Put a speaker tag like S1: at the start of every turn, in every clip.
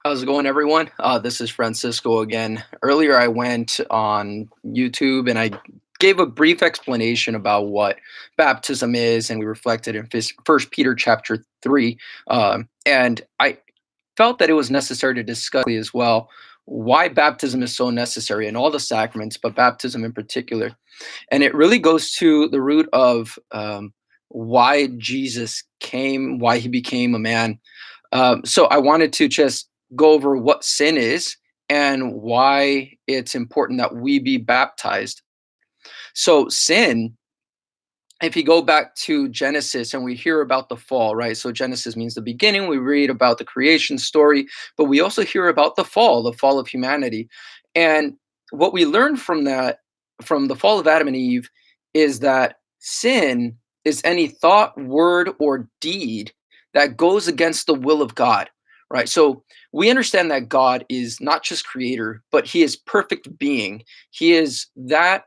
S1: How's it going, everyone? This is Francisco again. Earlier, I went on YouTube and I gave a brief explanation about what baptism is, and we reflected in First Peter chapter 3. And I felt that it was necessary to discuss as well why baptism is so necessary in all the sacraments, but baptism in particular. And it really goes to the root of why Jesus came, why he became a man. So I wanted to just go over what sin is and why it's important that we be baptized. So sin, if you go back to Genesis and we hear about the fall, right? So Genesis means the beginning. We read about the creation story, but we also hear about the fall of humanity. And what we learn from that, from the fall of Adam and Eve, is that sin is any thought, word, or deed that goes against the will of God, right? So we understand that God is not just creator, but he is perfect being. He is that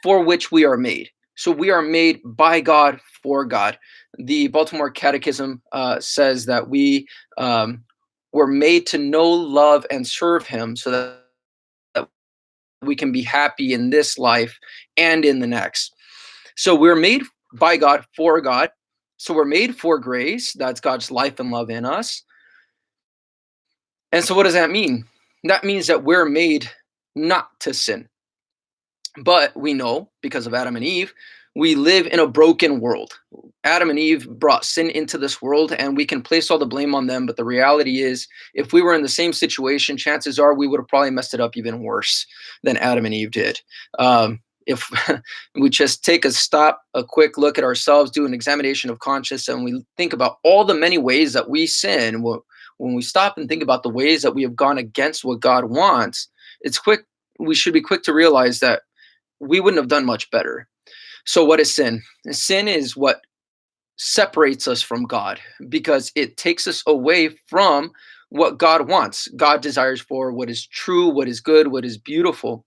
S1: for which we are made. So we are made by God for God. The Baltimore Catechism says that we were made to know, love, and serve Him so that we can be happy in this life and in the next. So we're made by God for God. So we're made for grace. That's God's life and love in us. And so what does that mean? That means that we're made not to sin. But we know because of Adam and Eve, we live in a broken world. Adam and Eve brought sin into this world, and we can place all the blame on them. But the reality is, if we were in the same situation, chances are we would have probably messed it up even worse than Adam and Eve did. If we just take a quick look at ourselves, do an examination of conscience, and we think about all the many ways that we sin, when we stop and think about the ways that we have gone against what God wants, it's quick. We should be quick to realize that we wouldn't have done much better. So, what is sin? Sin is what separates us from God because it takes us away from what God wants. God desires for what is true, what is good, what is beautiful.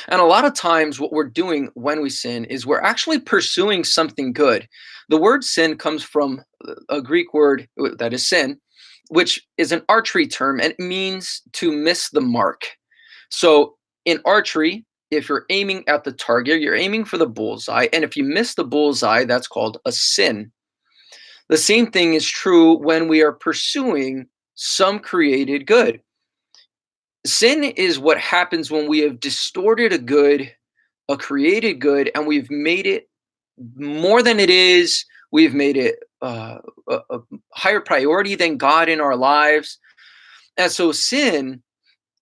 S1: And a lot of times, what we're doing when we sin is we're actually pursuing something good. The word sin comes from a Greek word that is sin, which is an archery term, and it means to miss the mark. So in archery, if you're aiming at the target, you're aiming for the bullseye. And if you miss the bullseye, that's called a sin. The same thing is true when we are pursuing some created good. Sin is what happens when we have distorted a created good, and we've made it more than it is. We've made it a higher priority than God in our lives. And so sin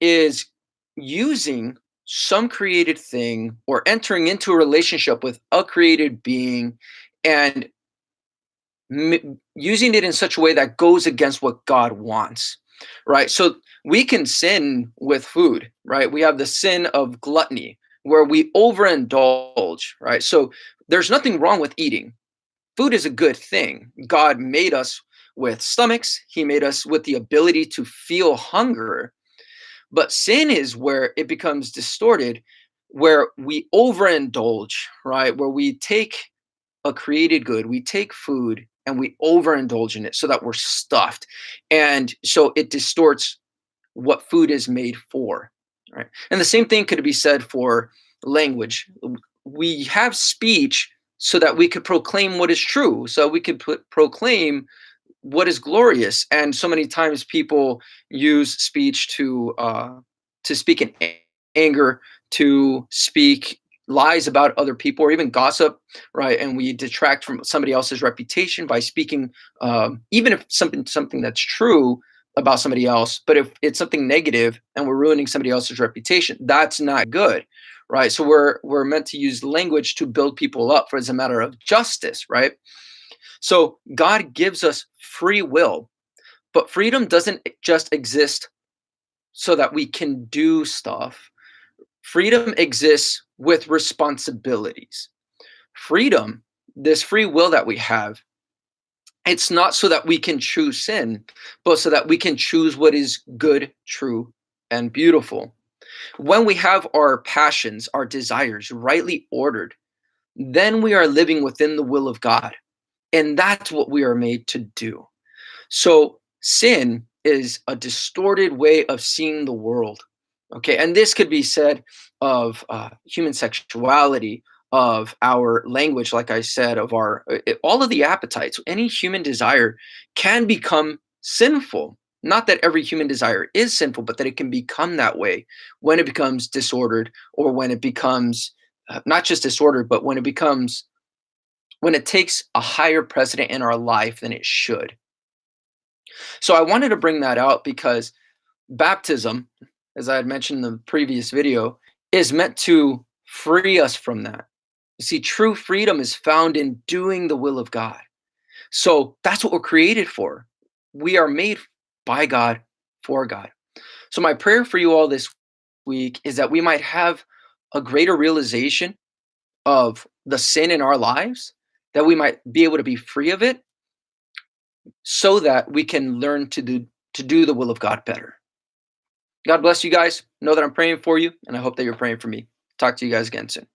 S1: is using some created thing or entering into a relationship with a created being and using it in such a way that goes against what God wants, right? So we can sin with food, right? We have the sin of gluttony where we overindulge, right? So there's nothing wrong with eating. Food is a good thing. God made us with stomachs, He made us with the ability to feel hunger. But sin is where it becomes distorted, where we overindulge, right? Where we take a created good, we take food and we overindulge in it so that we're stuffed. And so it distorts what food is made for, right? And the same thing could be said for language. We have speech so that we could proclaim what is true, so we could proclaim what is glorious. And so many times people use speech to speak in anger, to speak lies about other people, or even gossip, right? And we detract from somebody else's reputation by speaking, even if something that's true about somebody else, but if it's something negative and we're ruining somebody else's reputation, that's not good, right? So we're meant to use language to build people up, for as a matter of justice, right? So God gives us free will, but freedom doesn't just exist so that we can do stuff. Freedom exists with responsibilities. Freedom, this free will that we have, it's not so that we can choose sin, but so that we can choose what is good, true, and beautiful. When we have our passions, our desires rightly ordered, then we are living within the will of God. And that's what we are made to do. So Sin is a distorted way of seeing the world. Okay, and this could be said of human sexuality, of our language, like I said, of our all of the appetites. Any human desire can become sinful. Not that every human desire is sinful, but that it can become that way when it becomes disordered, or when it becomes not just disordered, but when it takes a higher precedent in our life than it should. So I wanted to bring that out because baptism, as I had mentioned in the previous video, is meant to free us from that. You see, true freedom is found in doing the will of God. So that's what we're created for. We are made by God for God. So my prayer for you all this week is that we might have a greater realization of the sin in our lives, that we might be able to be free of it so that we can learn to do the will of God better. God bless you guys. Know that I'm praying for you, and I hope that you're praying for me. Talk to you guys again soon.